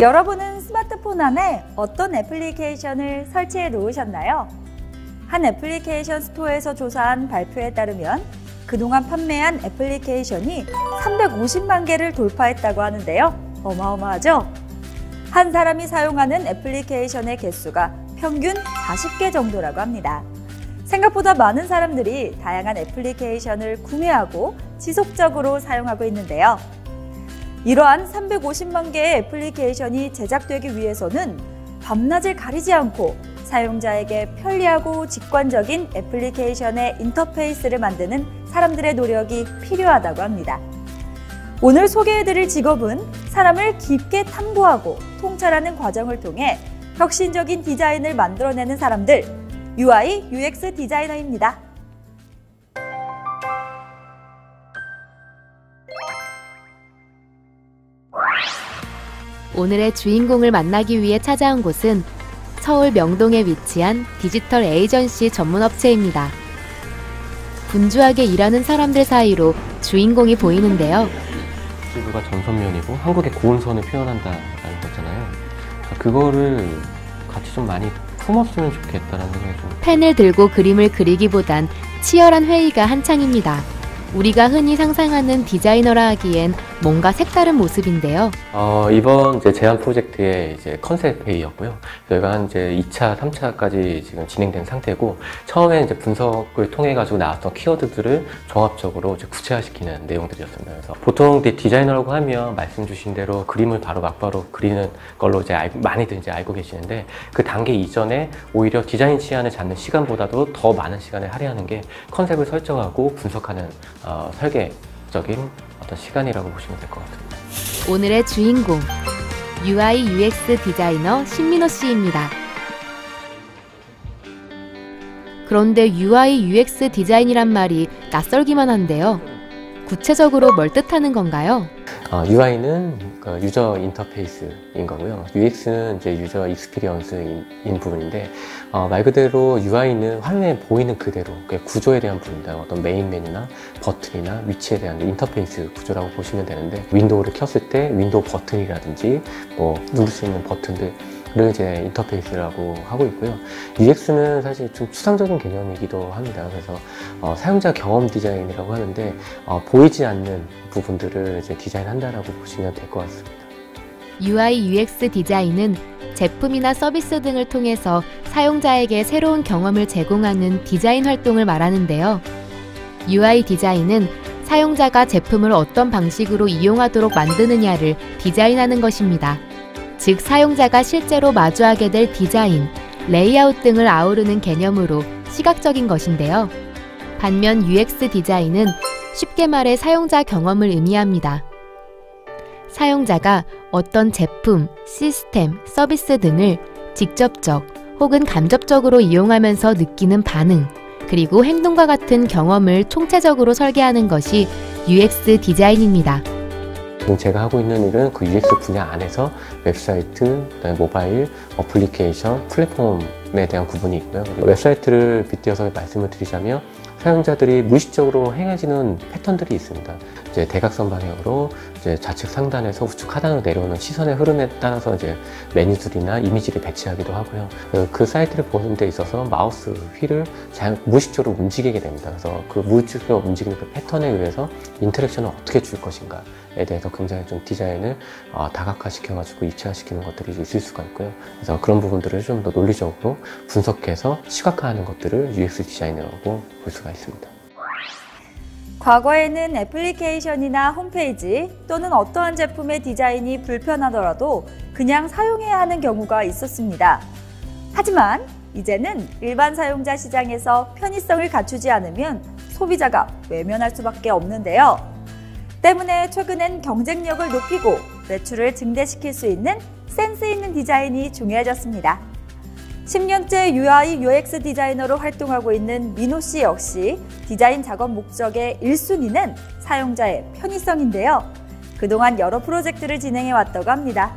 여러분은 스마트폰 안에 어떤 애플리케이션을 설치해 놓으셨나요? 한 애플리케이션 스토어에서 조사한 발표에 따르면 그동안 판매한 애플리케이션이 350만 개를 돌파했다고 하는데요. 어마어마하죠? 한 사람이 사용하는 애플리케이션의 개수가 평균 40개 정도라고 합니다. 생각보다 많은 사람들이 다양한 애플리케이션을 구매하고 지속적으로 사용하고 있는데요. 이러한 350만 개의 애플리케이션이 제작되기 위해서는 밤낮을 가리지 않고 사용자에게 편리하고 직관적인 애플리케이션의 인터페이스를 만드는 사람들의 노력이 필요하다고 합니다. 오늘 소개해드릴 직업은 사람을 깊게 탐구하고 통찰하는 과정을 통해 혁신적인 디자인을 만들어내는 사람들, UI, UX 디자이너입니다. 오늘의 주인공을 만나기 위해 찾아온 곳은 서울 명동에 위치한 디지털 에이전시 전문업체입니다. 분주하게 일하는 사람들 사이로 주인공이 보이는데요. 지구가 전선면이고 한국의 고온선을 표현한다는 거잖아요. 그거를 같이 좀 많이 품었으면 좋겠다라는 생각이 좀. 펜을 들고 그림을 그리기보단 치열한 회의가 한창입니다. 우리가 흔히 상상하는 디자이너라 하기엔 뭔가 색다른 모습인데요. 이번 이제 제안 프로젝트의 이제 컨셉 회의였고요. 저희가 한 이제 2차, 3차까지 지금 진행된 상태고, 처음에 이제 분석을 통해 가지고 나왔던 키워드들을 종합적으로 이제 구체화시키는 내용들이었습니다. 그래서 보통 디자이너라고 하면 말씀 주신 대로 그림을 바로 막바로 그리는 걸로 이제 많이들 이제 알고 계시는데, 그 단계 이전에 오히려 디자인 치안을 잡는 시간보다도 더 많은 시간을 할애하는 게 컨셉을 설정하고 분석하는 설계적인 어떤 시간이라고 보시면 될 것 같습니다. 오늘의 주인공, UI UX 디자이너 신민호 씨입니다. 그런데 UI UX 디자인이란 말이 낯설기만 한데요. 구체적으로 뭘 뜻하는 건가요? UI는 유저 인터페이스인 거고요. UX는 이제 유저 익스피리언스인 부분인데, 말 그대로 UI는 화면에 보이는 그대로 구조에 대한 부분입니다. 어떤 메인 메뉴나 버튼이나 위치에 대한 인터페이스 구조라고 보시면 되는데, 윈도우를 켰을 때 윈도우 버튼이라든지 뭐 누를 수 있는 버튼들 를 이제 인터페이스라고 하고 있고요. UX는 사실 좀 추상적인 개념이기도 합니다. 그래서 사용자 경험 디자인이라고 하는데, 보이지 않는 부분들을 이제 디자인한다라고 보시면 될 것 같습니다. UI UX 디자인은 제품이나 서비스 등을 통해서 사용자에게 새로운 경험을 제공하는 디자인 활동을 말하는데요. UI 디자인은 사용자가 제품을 어떤 방식으로 이용하도록 만드느냐를 디자인하는 것입니다. 즉, 사용자가 실제로 마주하게 될 디자인, 레이아웃 등을 아우르는 개념으로 시각적인 것인데요. 반면 UX 디자인은 쉽게 말해 사용자 경험을 의미합니다. 사용자가 어떤 제품, 시스템, 서비스 등을 직접적 혹은 간접적으로 이용하면서 느끼는 반응, 그리고 행동과 같은 경험을 총체적으로 설계하는 것이 UX 디자인입니다. 제가 하고 있는 일은 그 UX 분야 안에서 웹사이트, 그다음에 모바일, 어플리케이션, 플랫폼에 대한 구분이 있고요. 웹사이트를 빗대어서 말씀을 드리자면, 사용자들이 무의식적으로 행해지는 패턴들이 있습니다. 이제 대각선 방향으로 이제 좌측 상단에서 우측 하단으로 내려오는 시선의 흐름에 따라서 이제 메뉴들이나 이미지를 배치하기도 하고요. 그 사이트를 보는 데 있어서 마우스 휠을 무의식적으로 움직이게 됩니다. 그래서 그 무의식적으로 움직이는 그 패턴에 의해서 인터랙션을 어떻게 줄 것인가에 대해서 굉장히 좀 디자인을 다각화시켜가지고 입체화시키는 것들이 있을 수가 있고요. 그래서 그런 부분들을 좀 더 논리적으로 분석해서 시각화하는 것들을 UX 디자인이라고 볼 수가 있습니다. 과거에는 애플리케이션이나 홈페이지 또는 어떠한 제품의 디자인이 불편하더라도 그냥 사용해야 하는 경우가 있었습니다. 하지만 이제는 일반 사용자 시장에서 편의성을 갖추지 않으면 소비자가 외면할 수밖에 없는데요. 때문에 최근엔 경쟁력을 높이고 매출을 증대시킬 수 있는 센스 있는 디자인이 중요해졌습니다. 10년째 UI UX 디자이너로 활동하고 있는 민호 씨 역시 디자인 작업 목적의 1순위는 사용자의 편의성인데요. 그동안 여러 프로젝트를 진행해 왔다고 합니다.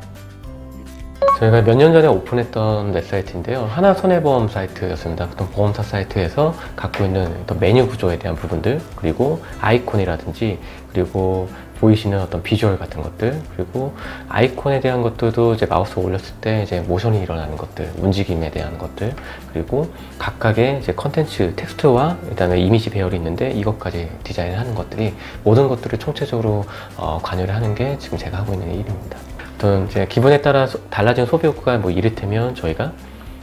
저희가 몇 년 전에 오픈했던 웹사이트인데요. 하나손해보험 사이트였습니다. 보통 보험사 사이트에서 갖고 있는 어떤 메뉴 구조에 대한 부분들, 그리고 아이콘이라든지, 그리고 보이시는 어떤 비주얼 같은 것들, 그리고 아이콘에 대한 것들도 이제 마우스 올렸을 때 이제 모션이 일어나는 것들, 움직임에 대한 것들, 그리고 각각의 이제 컨텐츠 텍스트와 그다음에 이미지 배열이 있는데 이것까지 디자인을 하는 것들이 모든 것들을 총체적으로 관여를 하는 게 지금 제가 하고 있는 일입니다. 어떤 이제 기분에 따라 달라진 소비 욕구가 뭐 이를테면 저희가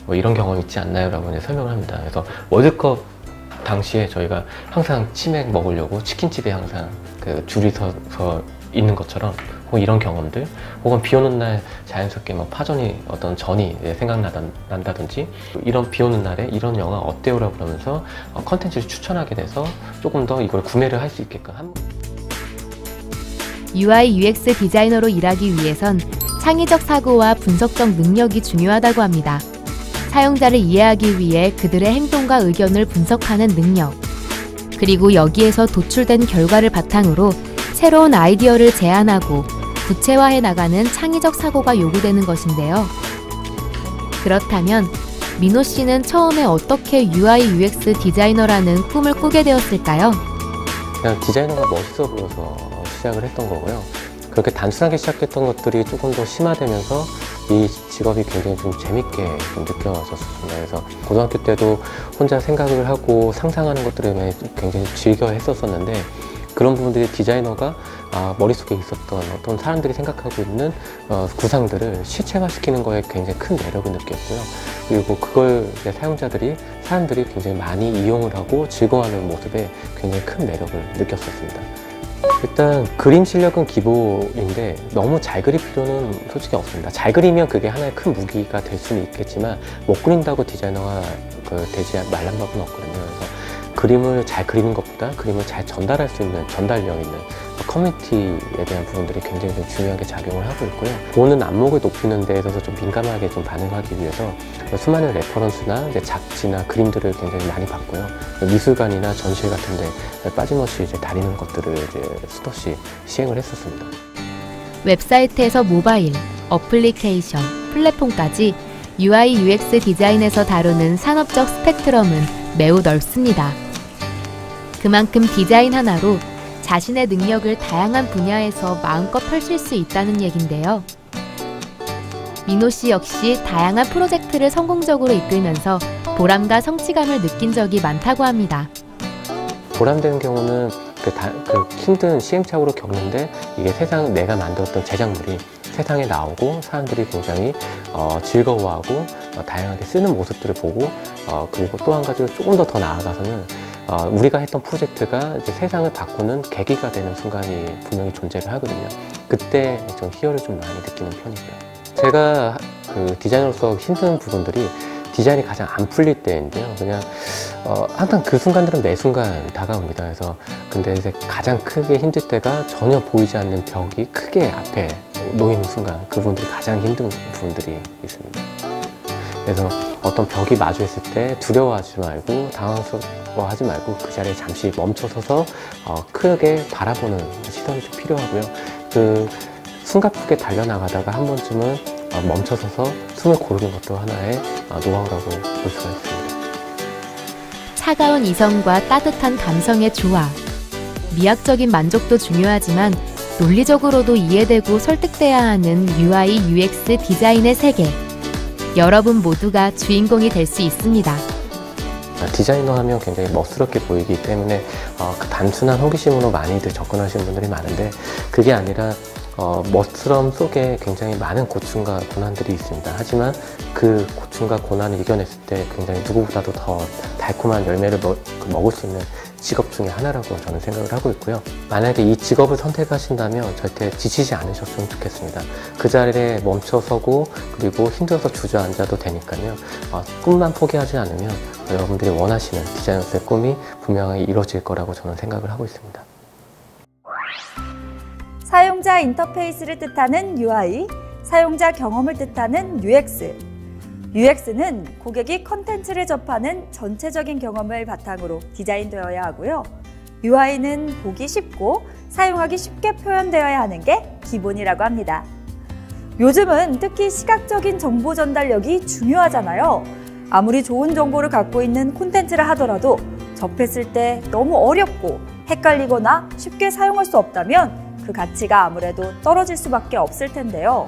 뭐 이런 경험 있지 않나요? 라고 이제 설명을 합니다. 그래서 월드컵 당시에 저희가 항상 치맥 먹으려고 치킨집에 항상 그 줄이 서서 있는 것처럼 혹은 이런 경험들, 혹은 비 오는 날 자연스럽게 뭐 파전이 어떤 전이 생각난다든지, 이런 비 오는 날에 이런 영화 어때요? 라고 그러면서 컨텐츠를 추천하게 돼서 조금 더 이걸 구매를 할 수 있게끔 UI UX 디자이너로 일하기 위해선 창의적 사고와 분석적 능력이 중요하다고 합니다. 사용자를 이해하기 위해 그들의 행동과 의견을 분석하는 능력, 그리고 여기에서 도출된 결과를 바탕으로 새로운 아이디어를 제안하고 구체화해 나가는 창의적 사고가 요구되는 것인데요. 그렇다면 민호 씨는 처음에 어떻게 UI UX 디자이너라는 꿈을 꾸게 되었을까요? 그냥 디자이너가 멋있어 보여서 시작을 했던 거고요. 그렇게 단순하게 시작했던 것들이 조금 더 심화되면서 이 직업이 굉장히 좀 재밌게 좀 느껴졌습니다. 그래서 고등학교 때도 혼자 생각을 하고 상상하는 것들을 굉장히 즐겨 했었었는데, 그런 부분들이 디자이너가 머릿속에 있었던 어떤 사람들이 생각하고 있는 구상들을 실체화시키는 거에 굉장히 큰 매력을 느꼈고요. 그리고 그걸 이제 사람들이 굉장히 많이 이용을 하고 즐거워하는 모습에 굉장히 큰 매력을 느꼈었습니다. 일단 그림 실력은 기본인데 너무 잘 그릴 필요는 솔직히 없습니다. 잘 그리면 그게 하나의 큰 무기가 될 수는 있겠지만 못 그린다고 디자이너가 되지 말란 법은 없거든요. 그래서 그림을 잘 그리는 것보다 그림을 잘 전달할 수 있는 전달력 있는 커뮤니티에 대한 부분들이 굉장히 좀 중요하게 작용을 하고 있고요. 보는 안목을 높이는 데 있어서 좀 민감하게 좀 반응하기 위해서 수많은 레퍼런스나 이제 잡지나 그림들을 굉장히 많이 봤고요. 미술관이나 전시회 같은 데 빠짐없이 이제 다니는 것들을 이제 수없이 시행을 했었습니다. 웹사이트에서 모바일, 어플리케이션, 플랫폼까지 UI UX 디자인에서 다루는 산업적 스펙트럼은 매우 넓습니다. 그만큼 디자인 하나로 자신의 능력을 다양한 분야에서 마음껏 펼칠 수 있다는 얘긴데요. 민호 씨 역시 다양한 프로젝트를 성공적으로 이끌면서 보람과 성취감을 느낀 적이 많다고 합니다. 보람되는 경우는 그 힘든 시행착오를 겪는데 이게 내가 만들었던 제작물이 세상에 나오고 사람들이 굉장히 즐거워하고 다양하게 쓰는 모습들을 보고, 그리고 또 한 가지로 조금 더 나아가서는 우리가 했던 프로젝트가 이제 세상을 바꾸는 계기가 되는 순간이 분명히 존재를 하거든요. 그때 좀 희열을 좀 많이 느끼는 편이고요. 제가 그 디자이너로서 힘든 부분들이 디자인이 가장 안 풀릴 때인데요. 그냥 항상 그 순간들은 매 순간 다가옵니다. 그래서 근데 이제 가장 크게 힘들 때가 전혀 보이지 않는 벽이 크게 앞에 놓이는 순간, 그 부분들이 가장 힘든 부분들이 있습니다. 그래서 어떤 벽이 마주했을 때 두려워하지 말고 당황스러워하지 말고 그 자리에 잠시 멈춰서서 크게 바라보는 시선이 좀 필요하고요. 그 숨가쁘게 달려나가다가 한 번쯤은 멈춰서서 숨을 고르는 것도 하나의 노하우라고 볼 수가 있습니다. 차가운 이성과 따뜻한 감성의 조화. 미학적인 만족도 중요하지만 논리적으로도 이해되고 설득돼야 하는 UI UX 디자인의 세계. 여러분 모두가 주인공이 될 수 있습니다. 디자이너 하면 굉장히 멋스럽게 보이기 때문에 그 단순한 호기심으로 많이들 접근하시는 분들이 많은데, 그게 아니라 멋스러움 속에 굉장히 많은 고충과 고난들이 있습니다. 하지만 그 고충과 고난을 이겨냈을 때 굉장히 누구보다도 더 달콤한 열매를 먹을 수 있는 직업 중에 하나라고 저는 생각을 하고 있고요. 만약에 이 직업을 선택하신다면 절대 지치지 않으셨으면 좋겠습니다. 그 자리에 멈춰서고 그리고 힘들어서 주저앉아도 되니까요. 꿈만 포기하지 않으면 여러분들이 원하시는 디자이너의 꿈이 분명히 이루어질 거라고 저는 생각을 하고 있습니다. 사용자 인터페이스를 뜻하는 UI, 사용자 경험을 뜻하는 UX. UX는 고객이 컨텐츠를 접하는 전체적인 경험을 바탕으로 디자인되어야 하고요. UI는 보기 쉽고 사용하기 쉽게 표현되어야 하는 게 기본이라고 합니다. 요즘은 특히 시각적인 정보 전달력이 중요하잖아요. 아무리 좋은 정보를 갖고 있는 콘텐츠를 하더라도 접했을 때 너무 어렵고 헷갈리거나 쉽게 사용할 수 없다면 그 가치가 아무래도 떨어질 수밖에 없을 텐데요.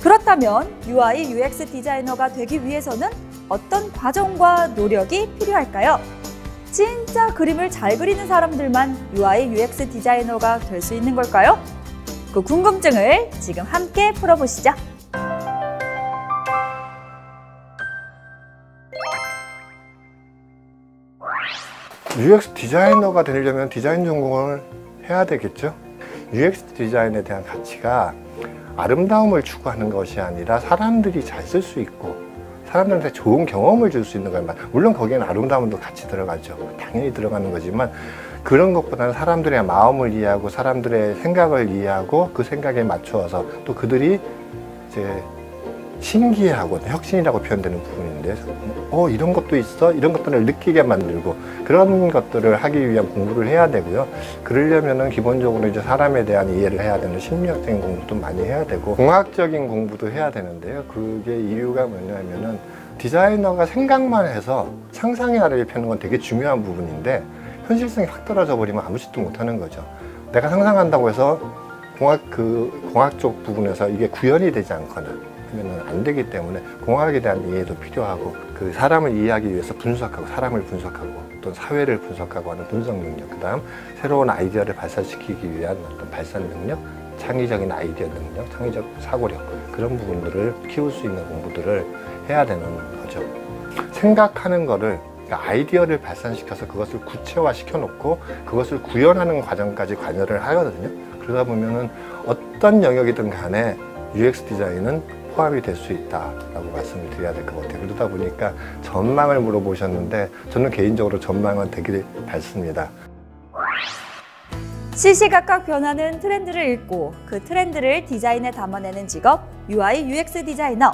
그렇다면 UI, UX 디자이너가 되기 위해서는 어떤 과정과 노력이 필요할까요? 진짜 그림을 잘 그리는 사람들만 UI, UX 디자이너가 될 수 있는 걸까요? 그 궁금증을 지금 함께 풀어보시죠. UX 디자이너가 되려면 디자인 전공을 해야 되겠죠. UX 디자인에 대한 가치가 아름다움을 추구하는 것이 아니라 사람들이 잘 쓸 수 있고 사람들한테 좋은 경험을 줄 수 있는 것만, 물론 거기에는 아름다움도 같이 들어가죠. 당연히 들어가는 거지만 그런 것보다는 사람들의 마음을 이해하고 사람들의 생각을 이해하고 그 생각에 맞추어서 또 그들이 이제 신기해하고 혁신이라고 표현되는 부분인데, 이런 것도 있어? 이런 것들을 느끼게 만들고 그런 것들을 하기 위한 공부를 해야 되고요. 그러려면은 기본적으로 이제 사람에 대한 이해를 해야 되는 심리학적인 공부도 많이 해야 되고 공학적인 공부도 해야 되는데요. 그게 이유가 뭐냐면은 디자이너가 생각만 해서 상상의 나래를 펴는 건 되게 중요한 부분인데 현실성이 확 떨어져 버리면 아무 짓도 못 하는 거죠. 내가 상상한다고 해서 공학 쪽 부분에서 이게 구현이 되지 않거나 하면은 안 되기 때문에 공학에 대한 이해도 필요하고 그 사람을 이해하기 위해서 분석하고 사람을 분석하고 또 사회를 분석하고 하는 분석 능력, 그 다음 새로운 아이디어를 발산시키기 위한 어떤 발산 능력, 창의적인 아이디어 능력, 창의적 사고력, 그런 부분들을 키울 수 있는 공부들을 해야 되는 거죠. 생각하는 거를, 그러니까 아이디어를 발산시켜서 그것을 구체화 시켜놓고 그것을 구현하는 과정까지 관여를 하거든요. 그러다 보면은 어떤 영역이든 간에 UX 디자인은 포함이 될 수 있다라고 말씀을 드려야 될 것 같아요. 그러다 보니까 전망을 물어보셨는데 저는 개인적으로 전망은 되게 밝습니다. 시시각각 변하는 트렌드를 읽고 그 트렌드를 디자인에 담아내는 직업 UI, UX 디자이너.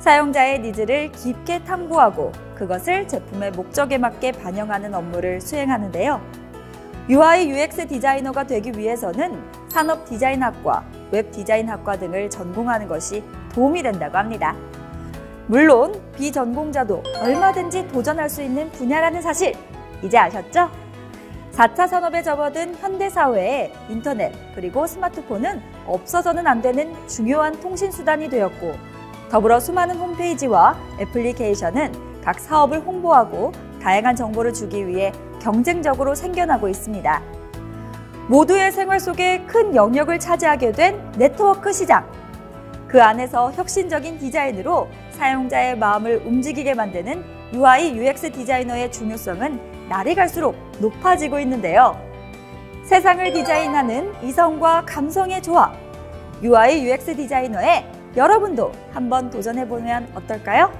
사용자의 니즈를 깊게 탐구하고 그것을 제품의 목적에 맞게 반영하는 업무를 수행하는데요. UI, UX 디자이너가 되기 위해서는 산업디자인학과, 웹디자인학과 등을 전공하는 것이 도움이 된다고 합니다. 물론 비전공자도 얼마든지 도전할 수 있는 분야라는 사실 이제 아셨죠? 4차 산업에 접어든 현대사회에 인터넷 그리고 스마트폰은 없어서는 안 되는 중요한 통신수단이 되었고 더불어 수많은 홈페이지와 애플리케이션은 각 사업을 홍보하고 다양한 정보를 주기 위해 경쟁적으로 생겨나고 있습니다. 모두의 생활 속에 큰 영역을 차지하게 된 네트워크 시장. 그 안에서 혁신적인 디자인으로 사용자의 마음을 움직이게 만드는 UI, UX 디자이너의 중요성은 날이 갈수록 높아지고 있는데요. 세상을 디자인하는 이성과 감성의 조합. UI, UX 디자이너에 여러분도 한번 도전해보면 어떨까요?